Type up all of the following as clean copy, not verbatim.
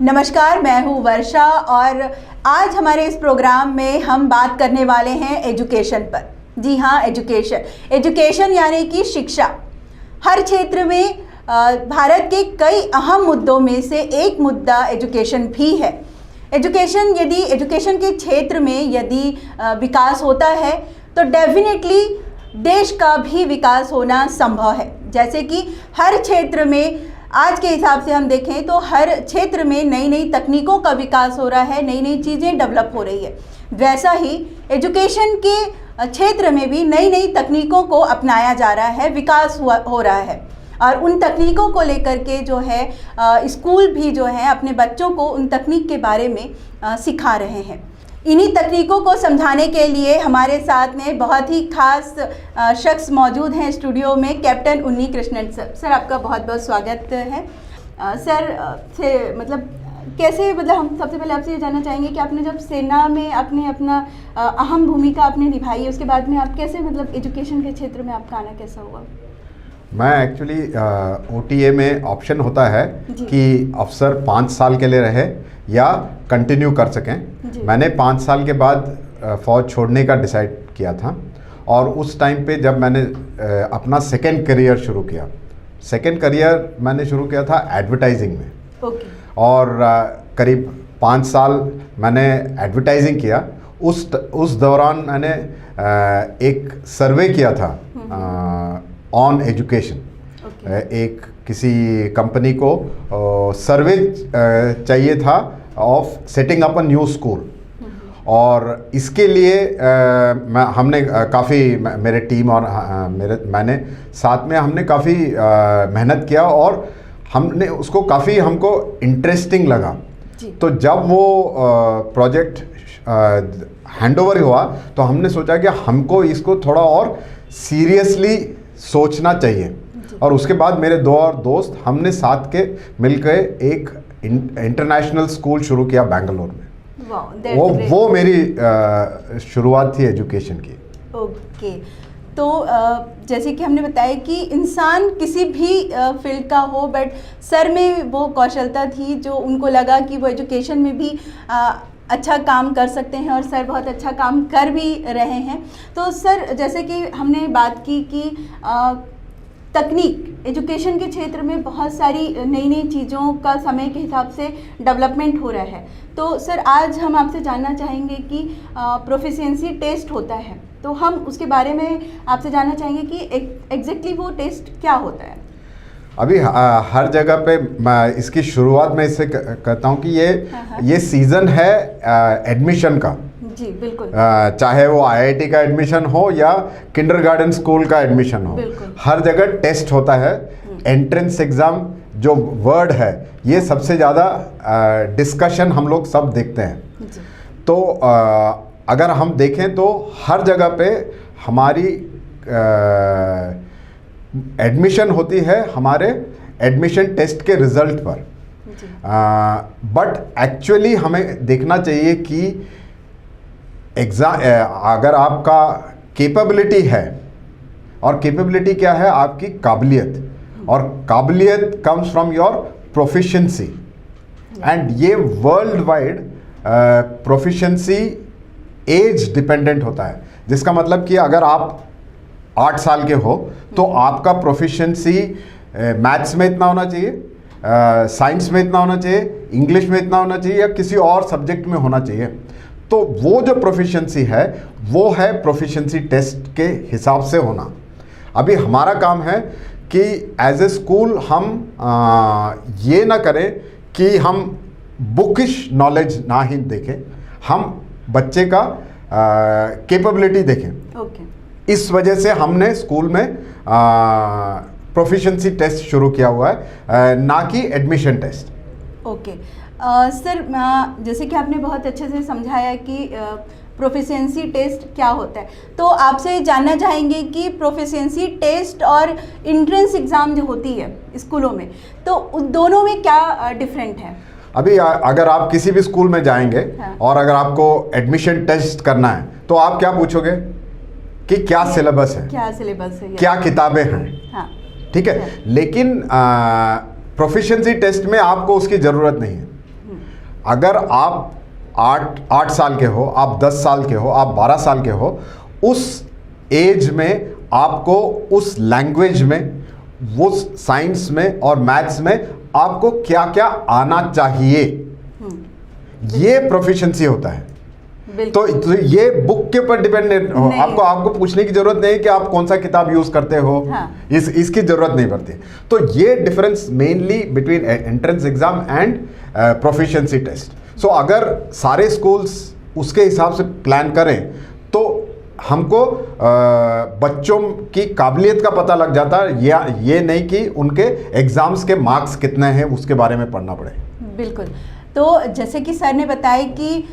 नमस्कार, मैं हूँ वर्षा और आज हमारे इस प्रोग्राम में हम बात करने वाले हैं एजुकेशन पर। जी हाँ, एजुकेशन यानी कि शिक्षा। हर क्षेत्र में भारत के कई अहम मुद्दों में से एक मुद्दा एजुकेशन भी है। एजुकेशन के क्षेत्र में यदि विकास होता है तो डेफिनेटली देश का भी विकास होना संभव है। जैसे कि हर क्षेत्र में आज के हिसाब से हम देखें तो हर क्षेत्र में नई नई तकनीकों का विकास हो रहा है, नई नई चीज़ें डेवलप हो रही है। वैसा ही एजुकेशन के क्षेत्र में भी नई नई तकनीकों को अपनाया जा रहा है, विकास हो रहा है और उन तकनीकों को लेकर के जो है स्कूल भी जो है अपने बच्चों को उन तकनीक के बारे में सिखा रहे हैं। इन्हीं तकनीकों को समझाने के लिए हमारे साथ में बहुत ही खास शख्स मौजूद हैं स्टूडियो में, कैप्टन उन्नी कृष्णन सर। सर, आपका बहुत बहुत स्वागत है। सर से कैसे हम सबसे पहले आपसे ये जानना चाहेंगे कि आपने जब सेना में अपना अहम भूमिका आपने निभाई है, उसके बाद में आप कैसे एजुकेशन के क्षेत्र में आपका आना कैसा हुआ? मैं एक्चुअली OTA में ऑप्शन होता है कि अफसर 5 साल के लिए रहे या कंटिन्यू कर सकें। मैंने 5 साल के बाद फ़ौज छोड़ने का डिसाइड किया था और उस टाइम पे जब मैंने अपना सेकेंड करियर शुरू किया, मैंने शुरू किया था एडवर्टाइजिंग में। और करीब 5 साल मैंने एडवर्टाइजिंग किया। उस दौरान मैंने एक सर्वे किया था ऑन एजुकेशन। एक किसी कंपनी को सर्वे चाहिए था of setting up a new school और इसके लिए हमने काफ़ी, मेरे टीम और मैंने साथ में हमने काफ़ी मेहनत किया और हमने उसको काफ़ी हमको इंटरेस्टिंग लगा। तो जब वो प्रोजेक्ट हैंडओवर हुआ तो हमने सोचा कि हमको इसको थोड़ा और सीरियसली सोचना चाहिए और उसके बाद मेरे 2 और दोस्त हमने साथ के मिलकर एक इंटरनेशनल स्कूल शुरू किया बेंगलोर में। वो मेरी शुरुआत थी एजुकेशन की। ओके, तो जैसे कि हमने बताया कि इंसान किसी भी फील्ड का हो, बट सर में वो कौशलता थी जो उनको लगा कि वो एजुकेशन में भी अच्छा काम कर सकते हैं और सर बहुत अच्छा काम कर भी रहे हैं। तो सर, जैसे कि हमने बात की कि तकनीक एजुकेशन के क्षेत्र में बहुत सारी नई नई चीज़ों का समय के हिसाब से डेवलपमेंट हो रहा है। तो सर, आज हम आपसे जानना चाहेंगे कि प्रोफिशिएंसी टेस्ट होता है, तो हम उसके बारे में आपसे जानना चाहेंगे कि एग्जैक्टली वो टेस्ट क्या होता है? अभी हर जगह पे मैं इसकी शुरुआत में इससे कहता हूँ कि ये सीज़न है एडमिशन का। जी बिल्कुल। चाहे वो IIT का एडमिशन हो या किंडरगार्टन स्कूल का एडमिशन हो, हर जगह टेस्ट होता है। एंट्रेंस एग्ज़ाम जो वर्ड है, ये सबसे ज़्यादा डिस्कशन हम लोग सब देखते हैं। तो अगर हम देखें तो हर जगह पे हमारी एडमिशन होती है हमारे एडमिशन टेस्ट के रिज़ल्ट पर। बट एक्चुअली हमें देखना चाहिए कि अगर आपका कैपेबिलिटी है, और कैपेबिलिटी क्या है? आपकी काबिलियत, और काबिलियत comes from your proficiency. And ये worldwide proficiency age dependent होता है, जिसका मतलब कि अगर आप 8 साल के हो तो आपका प्रोफिशिएंसी मैथ्स में इतना होना चाहिए, साइंस में इतना होना चाहिए, इंग्लिश में इतना होना चाहिए या किसी और सब्जेक्ट में होना चाहिए। तो वो जो प्रोफिशिएंसी है वो है प्रोफिशिएंसी टेस्ट के हिसाब से होना। अभी हमारा काम है कि एज ए स्कूल हम ये ना करें कि हम बुकिश नॉलेज ना ही देखें, हम बच्चे का कैपेबिलिटी देखें। इस वजह से हमने स्कूल में प्रोफिशिएंसी टेस्ट शुरू किया हुआ है, ना कि एडमिशन टेस्ट। ओके सर, जैसे कि आपने बहुत अच्छे से समझाया कि प्रोफिशिएंसी टेस्ट क्या होता है, तो आपसे जानना चाहेंगे कि प्रोफिशिएंसी टेस्ट और एंट्रेंस एग्ज़ाम जो होती है स्कूलों में, तो उन दोनों में क्या डिफरेंट है? अभी अगर आप किसी भी स्कूल में जाएंगे और अगर आपको एडमिशन टेस्ट करना है तो आप क्या पूछोगे? कि क्या सिलेबस है, क्या सिलेबस है, क्या किताबें हैं। हाँ, ठीक है, लेकिन प्रोफिशिएंसी टेस्ट में आपको उसकी ज़रूरत नहीं है। अगर आप 8 साल के हो, आप 10 साल के हो, आप 12 साल के हो, उस एज में आपको उस लैंग्वेज में, वो साइंस में और मैथ्स में आपको क्या क्या आना चाहिए, ये प्रोफिशिएंसी होता है। तो ये बुक के ऊपर डिपेंडेंट हो, आपको पूछने की जरूरत नहीं है कि आप कौन सा किताब यूज करते हो। हाँ। इसकी जरूरत नहीं पड़ती। तो ये difference mainly between entrance exam and proficiency test. So अगर सारे स्कूल्स उसके हिसाब से प्लान करें तो हमको बच्चों की काबिलियत का पता लग जाता है, या ये नहीं कि उनके एग्जाम्स के मार्क्स कितने हैं उसके बारे में पढ़ना पड़े। बिल्कुल। तो जैसे कि सर ने बताया कि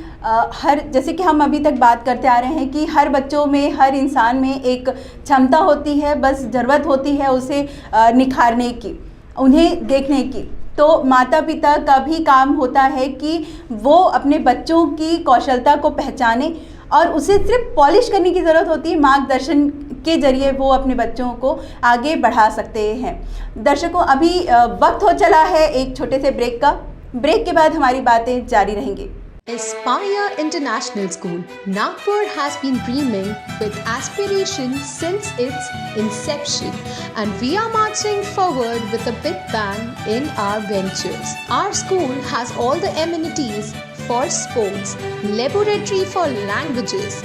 जैसे कि हम अभी तक बात करते आ रहे हैं कि हर बच्चों में, हर इंसान में एक क्षमता होती है, बस ज़रूरत होती है उसे निखारने की, उन्हें देखने की। तो माता पिता का भी काम होता है कि वो अपने बच्चों की कौशलता को पहचाने और उसे सिर्फ पॉलिश करने की ज़रूरत होती है। मार्गदर्शन के जरिए वो अपने बच्चों को आगे बढ़ा सकते हैं। दर्शकों, अभी वक्त हो चला है एक छोटे से ब्रेक का। ब्रेक के बाद हमारी बातें जारी रहेंगी। Aspire International School, Nagpur has been dreaming with aspiration since its inception, and we are marching forward with a big bang in our ventures. Our school has all the amenities for sports, laboratory for languages,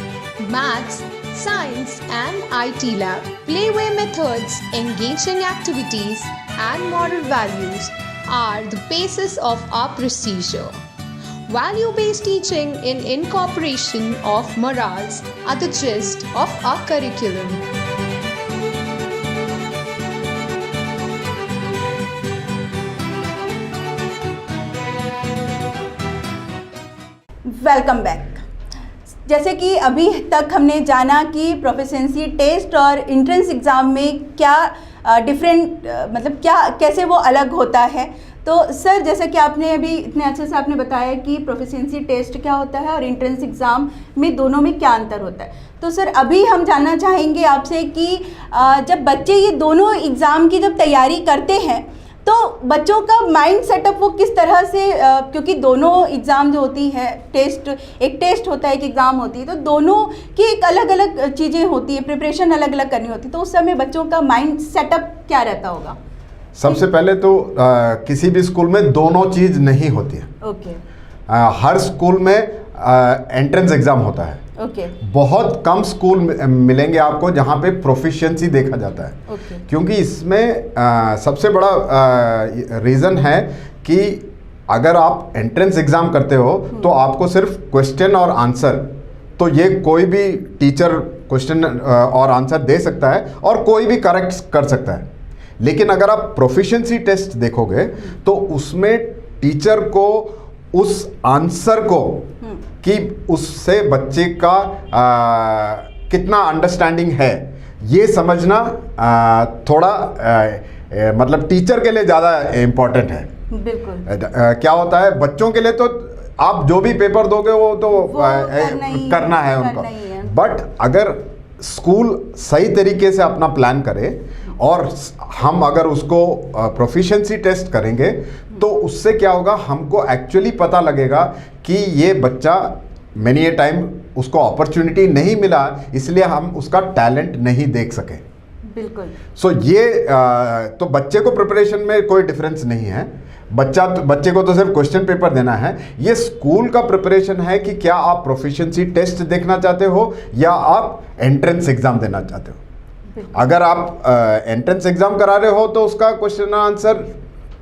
maths, science and IT lab, playway methods, engaging activities and moral values are the basis of our procedure. Value-based teaching in incorporation of morals are the gist of our curriculum. Welcome back. जैसे कि अभी तक हमने जाना कि proficiency test और entrance exam में क्या डिफरेंट, मतलब क्या कैसे वो अलग होता है। तो सर, जैसे कि आपने अभी इतने अच्छे से आपने बताया कि प्रोफिशिएंसी टेस्ट क्या होता है और एंट्रेंस एग्ज़ाम में दोनों में क्या अंतर होता है, तो सर अभी हम जानना चाहेंगे आपसे कि जब बच्चे ये दोनों एग्ज़ाम की जब तैयारी करते हैं तो बच्चों का माइंड सेटअप वो किस तरह से, क्योंकि दोनों एग्ज़ाम जो होती है, एक टेस्ट होता है, एक एग्ज़ाम होती है, तो दोनों की एक अलग अलग चीज़ें होती है, प्रिपरेशन अलग अलग करनी होती है। तो उस समय बच्चों का माइंड सेटअप क्या रहता होगा? सबसे पहले तो किसी भी स्कूल में दोनों चीज़ नहीं होती है। ओके। हर स्कूल में एंट्रेंस एग्ज़ाम होता है। ओके। बहुत कम स्कूल मिलेंगे आपको जहाँ पे प्रोफिशिएंसी देखा जाता है। ओके। क्योंकि इसमें सबसे बड़ा रीज़न है कि अगर आप एंट्रेंस एग्ज़ाम करते हो तो आपको सिर्फ क्वेश्चन और आंसर, तो ये कोई भी टीचर क्वेश्चन और आंसर दे सकता है और कोई भी करेक्ट कर सकता है। लेकिन अगर आप प्रोफिशिएंसी टेस्ट देखोगे तो उसमें टीचर को उस आंसर को कि उससे बच्चे का कितना अंडरस्टैंडिंग है ये समझना थोड़ा मतलब टीचर के लिए ज़्यादा इम्पोर्टेंट है। बिल्कुल। क्या होता है, बच्चों के लिए तो आप जो भी पेपर दोगे वो तो करना है उनको, बट अगर स्कूल सही तरीके से अपना प्लान करे और हम अगर उसको प्रोफिशिएंसी टेस्ट करेंगे तो उससे क्या होगा, हमको एक्चुअली पता लगेगा कि ये बच्चा मैनी ए टाइम उसको अपॉर्चुनिटी नहीं मिला, इसलिए हम उसका टैलेंट नहीं देख सके। बिल्कुल। सो ये तो बच्चे को प्रिपरेशन में कोई डिफरेंस नहीं है। बच्चे को तो सिर्फ क्वेश्चन पेपर देना है। ये स्कूल का प्रिपरेशन है कि क्या आप प्रोफिशिएंसी टेस्ट देखना चाहते हो या आप एंट्रेंस एग्जाम देना चाहते हो। अगर आप एंट्रेंस एग्जाम करा रहे हो तो उसका क्वेश्चन आंसर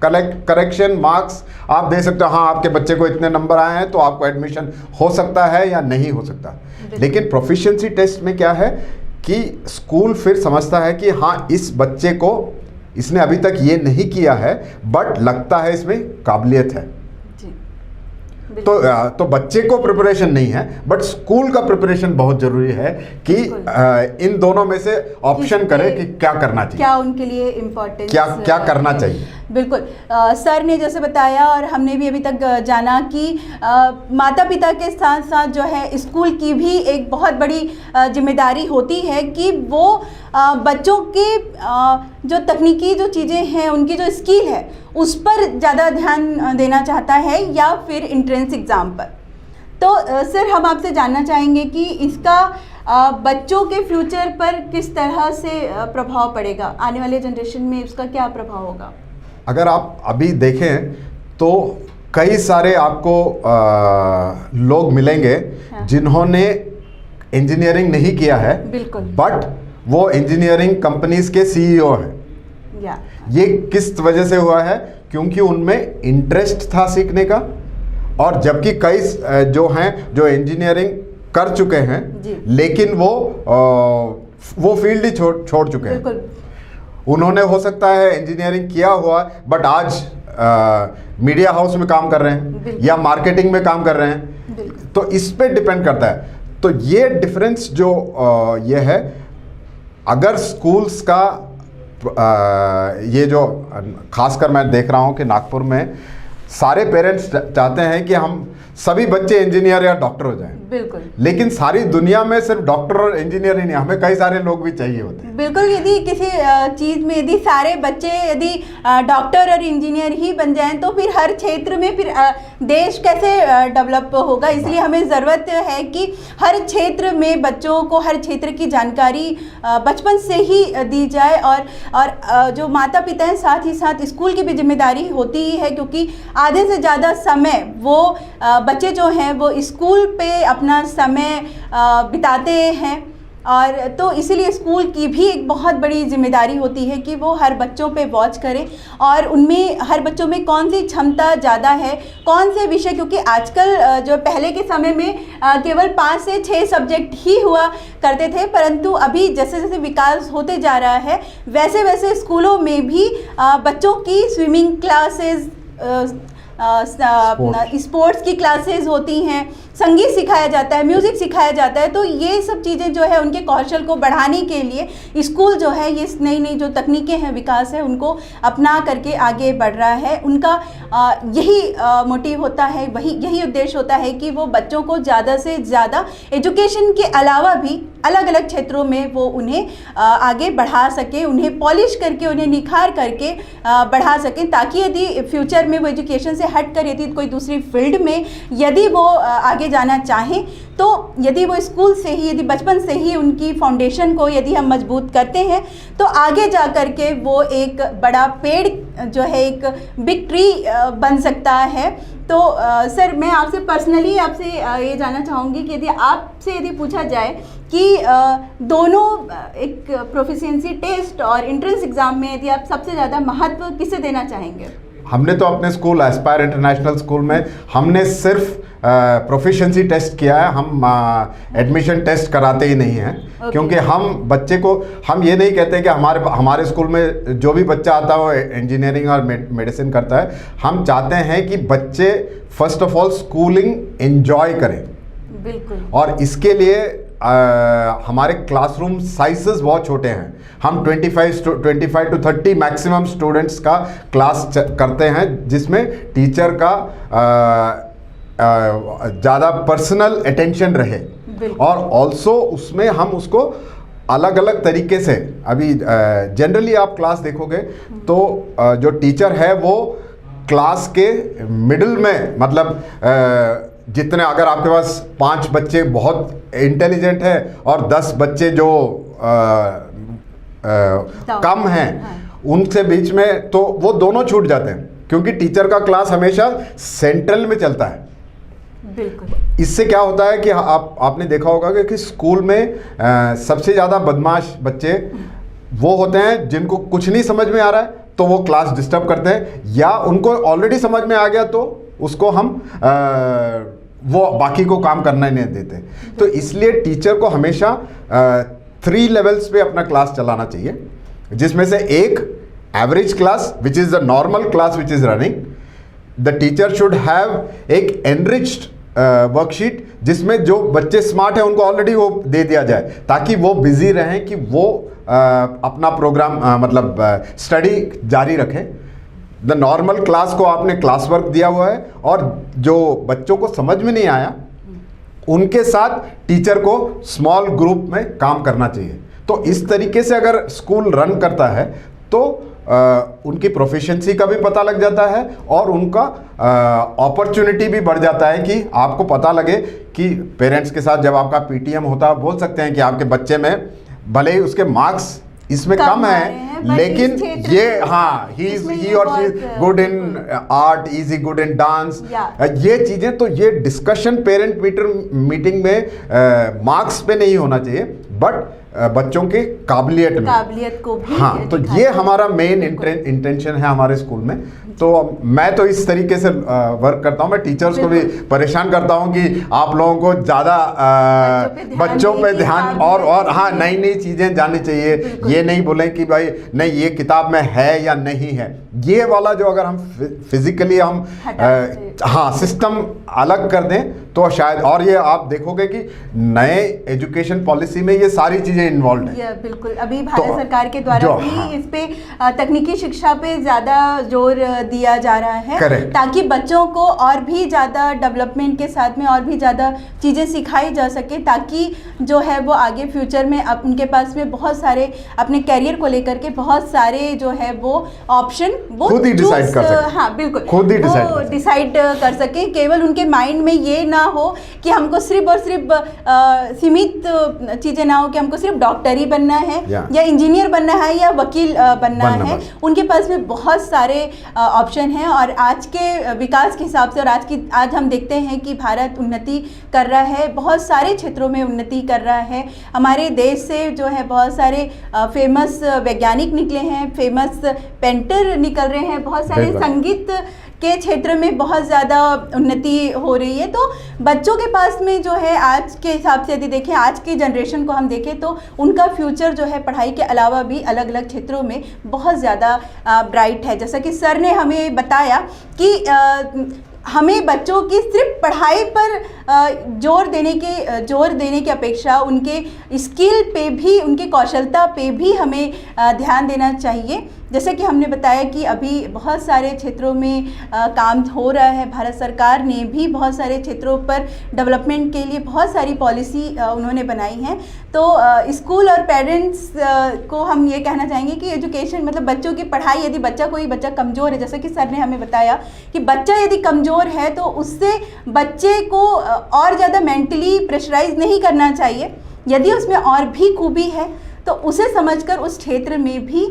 करेक्शन मार्क्स आप दे सकते हो। हाँ, आपके बच्चे को इतने नंबर आए हैं तो आपको एडमिशन हो सकता है या नहीं हो सकता। लेकिन प्रोफिशिएंसी टेस्ट में क्या है कि स्कूल फिर समझता है कि हाँ, इस बच्चे को इसने अभी तक ये नहीं किया है बट लगता है इसमें काबिलियत है। तो बच्चे को प्रिपरेशन नहीं है बट स्कूल का प्रिपरेशन बहुत जरूरी है कि इन दोनों में से ऑप्शन करे कि क्या करना चाहिए, क्या उनके लिए इम्पोर्टेंट, क्या करना चाहिए। बिल्कुल। सर ने जैसे बताया और हमने भी अभी तक जाना कि माता पिता के साथ साथ जो है स्कूल की भी एक बहुत बड़ी जिम्मेदारी होती है कि वो बच्चों के जो तकनीकी जो चीज़ें हैं, उनकी जो स्किल है उस पर ज़्यादा ध्यान देना चाहता है या फिर एंट्रेंस एग्ज़ाम पर। तो सर हम आपसे जानना चाहेंगे कि इसका बच्चों के फ्यूचर पर किस तरह से प्रभाव पड़ेगा, आने वाले जनरेशन में उसका क्या प्रभाव होगा? अगर आप अभी देखें तो कई सारे आपको लोग मिलेंगे जिन्होंने इंजीनियरिंग नहीं किया है, बिल्कुल, बट वो इंजीनियरिंग कंपनीज के सीईओ हैं। ये किस वजह से हुआ है? क्योंकि उनमें इंटरेस्ट था सीखने का, और जबकि कई जो हैं जो इंजीनियरिंग कर चुके हैं लेकिन वो फील्ड ही छोड़ चुके हैं। उन्होंने हो सकता है इंजीनियरिंग किया हुआ बट आज मीडिया हाउस में काम कर रहे हैं या मार्केटिंग में काम कर रहे हैं, तो इस पे डिपेंड करता है। तो ये डिफरेंस जो ये है, अगर स्कूल्स का ये जो खासकर मैं देख रहा हूँ कि नागपुर में सारे पेरेंट्स चाहते हैं कि हम सभी बच्चे इंजीनियर या डॉक्टर हो जाएं। बिल्कुल। लेकिन सारी दुनिया में सिर्फ डॉक्टर और इंजीनियर ही नहीं, हमें कई सारे लोग भी चाहिए होते हैं। बिल्कुल। यदि किसी चीज़ में यदि सारे बच्चे यदि डॉक्टर और इंजीनियर ही बन जाएं तो फिर हर क्षेत्र में फिर देश कैसे डेवलप होगा? इसलिए हमें ज़रूरत है कि हर क्षेत्र में बच्चों को हर क्षेत्र की जानकारी बचपन से ही दी जाए, और जो माता पिता हैं साथ ही साथ स्कूल की भी जिम्मेदारी होती ही है, क्योंकि आधे से ज़्यादा समय वो बच्चे जो हैं वो स्कूल पे अपना समय बिताते हैं, और तो इसीलिए स्कूल की भी एक बहुत बड़ी जिम्मेदारी होती है कि वो हर बच्चों पे वॉच करें और उनमें हर बच्चों में कौन सी क्षमता ज़्यादा है, कौन से विषय, क्योंकि आजकल जो पहले के समय में केवल 5 से 6 सब्जेक्ट ही हुआ करते थे, परंतु अभी जैसे जैसे विकास होते जा रहा है वैसे वैसे स्कूलों में भी बच्चों की स्विमिंग क्लासेस, स्पोर्ट्स की क्लासेस होती हैं, संगीत सिखाया जाता है, म्यूज़िक सिखाया जाता है। तो ये सब चीज़ें जो है उनके कौशल को बढ़ाने के लिए स्कूल जो है ये नई नई जो तकनीकें हैं, विकास है, उनको अपना करके आगे बढ़ रहा है। उनका यही मोटिव होता है, यही उद्देश्य होता है कि वो बच्चों को ज़्यादा से ज़्यादा एजुकेशन के अलावा भी अलग अलग क्षेत्रों में वो उन्हें आगे बढ़ा सके, उन्हें पॉलिश करके, उन्हें निखार करके बढ़ा सकें, ताकि यदि फ्यूचर में वो एजुकेशन से हट कर यदि कोई दूसरी फील्ड में यदि वो आगे जाना चाहें तो यदि वो स्कूल से ही, यदि बचपन से ही उनकी फाउंडेशन को यदि हम मजबूत करते हैं तो आगे जा कर के वो एक बड़ा पेड़ जो है, एक बिग ट्री बन सकता है। तो सर मैं आपसे पर्सनली आपसे ये जानना चाहूँगी कि यदि पूछा जाए कि दोनों एक प्रोफिशिएंसी टेस्ट और एंट्रेंस एग्ज़ाम में यदि आप सबसे ज़्यादा महत्व किसे देना चाहेंगे? हमने तो अपने स्कूल एस्पायर इंटरनेशनल स्कूल में हमने सिर्फ प्रोफिशिएंसी टेस्ट किया है, हम एडमिशन टेस्ट कराते ही नहीं हैं। क्योंकि हम बच्चे को, हम ये नहीं कहते कि हमारे स्कूल में जो भी बच्चा आता है वो इंजीनियरिंग और मेडिसिन करता है। हम चाहते हैं कि बच्चे first of all schooling enjoy करें। बिल्कुल। और इसके लिए हमारे क्लासरूम साइजेस बहुत छोटे हैं। हम 25 to 30 मैक्सिमम स्टूडेंट्स का क्लास करते हैं, जिसमें टीचर का ज़्यादा पर्सनल अटेंशन रहे, और ऑल्सो उसमें हम उसको अलग अलग तरीके से, अभी जनरली आप क्लास देखोगे तो जो टीचर है वो क्लास के मिडिल में, मतलब जितने, अगर आपके पास 5 बच्चे बहुत इंटेलिजेंट है और 10 बच्चे जो कम हैं, उनसे बीच में, तो वो दोनों छूट जाते हैं, क्योंकि टीचर का क्लास हमेशा सेंट्रल में चलता है। बिल्कुल। इससे क्या होता है कि आपने देखा होगा कि स्कूल में सबसे ज़्यादा बदमाश बच्चे वो होते हैं जिनको कुछ नहीं समझ में आ रहा है तो वो क्लास डिस्टर्ब करते हैं, या उनको ऑलरेडी समझ में आ गया तो उसको हम वो बाकी को काम करना नहीं देते। तो इसलिए टीचर को हमेशा 3 लेवल्स पे अपना क्लास चलाना चाहिए, जिसमें से एक average class which is the normal class which is running. The teacher should have एक एनरिच्ड वर्कशीट, जिसमें जो बच्चे स्मार्ट हैं उनको ऑलरेडी वो दे दिया जाए, ताकि वो बिजी रहें कि वो अपना प्रोग्राम मतलब स्टडी जारी रखें। द नॉर्मल क्लास को आपने क्लास वर्क दिया हुआ है, और जो बच्चों को समझ में नहीं आया उनके साथ टीचर को स्मॉल ग्रुप में काम करना चाहिए। तो इस तरीके से अगर स्कूल रन करता है तो उनकी प्रोफिशिएंसी का भी पता लग जाता है और उनका अपॉर्चुनिटी भी बढ़ जाता है कि आपको पता लगे कि पेरेंट्स के साथ जब आपका पीटीएम होता है बोल सकते हैं कि आपके बच्चे में भले ही उसके मार्क्स इसमें कम है लेकिन ये हाँ ही और she good in art, is he good in dance, ये चीजें, तो ये डिस्कशन पेरेंट मीटिंग में मार्क्स पे नहीं होना चाहिए बट बच्चों के काबिलियत को भी, हाँ, तो ये हमारा मेन इंटेंशन है हमारे स्कूल में। तो मैं तो इस तरीके से वर्क करता हूँ। मैं टीचर्स को भी परेशान करता हूँ कि आप लोगों को ज़्यादा बच्चों पे ध्यान और हाँ नई नई चीज़ें जाननी चाहिए। ये नहीं बोलें कि भाई नहीं ये किताब में है या नहीं है, ये वाला जो अगर हम फिजिकली हम हाँ सिस्टम अलग कर दें तो शायद, और ये आप देखोगे कि नए एजुकेशन पॉलिसी में ये सारी चीज़ें इन्वॉल्व है। बिल्कुल, अभी भारत सरकार के द्वारा भी हाँ, इस पे तकनीकी शिक्षा पे ज़्यादा जोर दिया जा रहा है ताकि बच्चों को और भी ज़्यादा डेवलपमेंट के साथ में और भी ज़्यादा चीज़ें सिखाई जा सके, ताकि जो है वो आगे फ्यूचर में अब उनके पास में बहुत सारे अपने कैरियर को लेकर के बहुत सारे जो है वो ऑप्शन वो खुद ही डिसाइड कर सके। हाँ बिल्कुल, खुद ही डिसाइड कर सके। केवल उनके माइंड में ये ना हो कि हमको सिर्फ और सिर्फ सीमित चीज़ें ना हो कि हमको सिर्फ डॉक्टर ही बनना है या इंजीनियर बनना है या वकील बनना है। उनके पास में बहुत सारे ऑप्शन हैं और आज के विकास के हिसाब से और आज हम देखते हैं कि भारत उन्नति कर रहा है, बहुत सारे क्षेत्रों में उन्नति कर रहा है। हमारे देश से जो है बहुत सारे फेमस वैज्ञानिक निकले हैं, फेमस पेंटर निकल रहे हैं, बहुत सारे संगीत के क्षेत्र में बहुत ज़्यादा उन्नति हो रही है। तो बच्चों के पास में जो है आज के हिसाब से यदि देखें, आज की जनरेशन को हम देखें तो उनका फ्यूचर जो है पढ़ाई के अलावा भी अलग अलग क्षेत्रों में बहुत ज़्यादा ब्राइट है। जैसा कि सर ने हमें बताया कि हमें बच्चों की सिर्फ पढ़ाई पर जोर देने की अपेक्षा उनके स्किल पे भी, उनके कौशलता पे भी हमें ध्यान देना चाहिए। जैसे कि हमने बताया कि अभी बहुत सारे क्षेत्रों में काम हो रहा है, भारत सरकार ने भी बहुत सारे क्षेत्रों पर डेवलपमेंट के लिए बहुत सारी पॉलिसी उन्होंने बनाई है। तो स्कूल और पेरेंट्स को हम ये कहना चाहेंगे कि एजुकेशन मतलब बच्चों की पढ़ाई, यदि कोई बच्चा कमज़ोर है, जैसा कि सर ने हमें बताया कि बच्चा यदि कमज़ोर है तो उससे बच्चे को और ज़्यादा मेंटली प्रेशराइज नहीं करना चाहिए। यदि उसमें और भी खूबी है तो उसे समझकर उस क्षेत्र में भी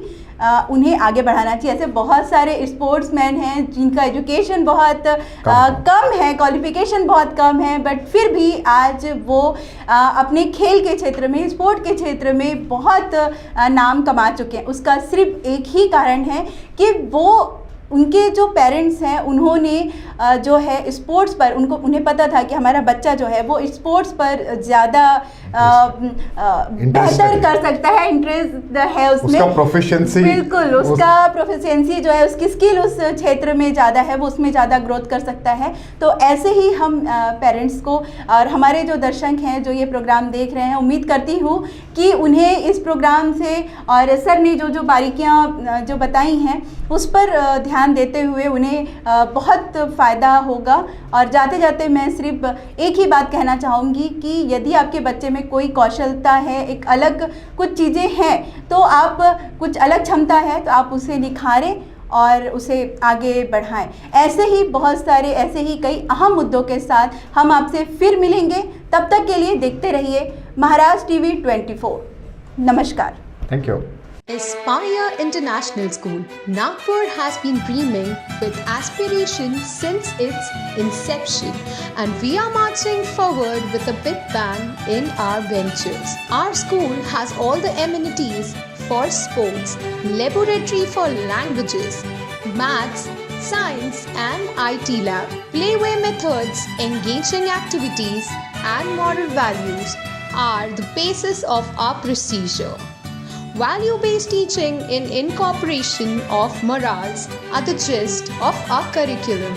उन्हें आगे बढ़ाना चाहिए। ऐसे बहुत सारे स्पोर्ट्समैन हैं जिनका एजुकेशन बहुत कम है, क्वालिफिकेशन बहुत कम है, बट फिर भी आज वो अपने खेल के क्षेत्र में, स्पोर्ट के क्षेत्र में बहुत नाम कमा चुके हैं। उसका सिर्फ एक ही कारण है कि वो उनके जो पेरेंट्स हैं उन्होंने जो है स्पोर्ट्स पर उन्हें पता था कि हमारा बच्चा जो है वो स्पोर्ट्स पर ज़्यादा बेहतर कर सकता है, इंटरेस्ट है उसमें, उसका प्रोफिशिएंसी, बिल्कुल उसका प्रोफिशिएंसी जो है, उसकी स्किल उस क्षेत्र में ज़्यादा है, वो उसमें ज़्यादा ग्रोथ कर सकता है। तो ऐसे ही हम पेरेंट्स को और हमारे जो दर्शक हैं जो ये प्रोग्राम देख रहे हैं, उम्मीद करती हूँ कि उन्हें इस प्रोग्राम से और सर ने जो बारीकियाँ जो बताई हैं उस पर ध्यान देते हुए उन्हें बहुत फ़ायदा होगा। और जाते जाते मैं सिर्फ एक ही बात कहना चाहूँगी कि यदि आपके बच्चे में कोई कौशलता है, एक अलग कुछ चीज़ें हैं, तो आप कुछ अलग क्षमता है तो आप उसे निखारें और उसे आगे बढ़ाएं। ऐसे ही बहुत सारे ऐसे ही कई अहम मुद्दों के साथ हम आपसे फिर मिलेंगे। तब तक के लिए देखते रहिए महाराज टीवी 24। नमस्कार। Thank you. Aspire International School, Nagpur has been dreaming with aspiration since its inception, and we are marching forward with a big bang in our ventures. Our school has all the amenities for sports, laboratory for languages, maths, science and IT lab, playway methods, engaging activities and moral values are the basis of our procedure. Value-based teaching in incorporation of morals are the gist of our curriculum.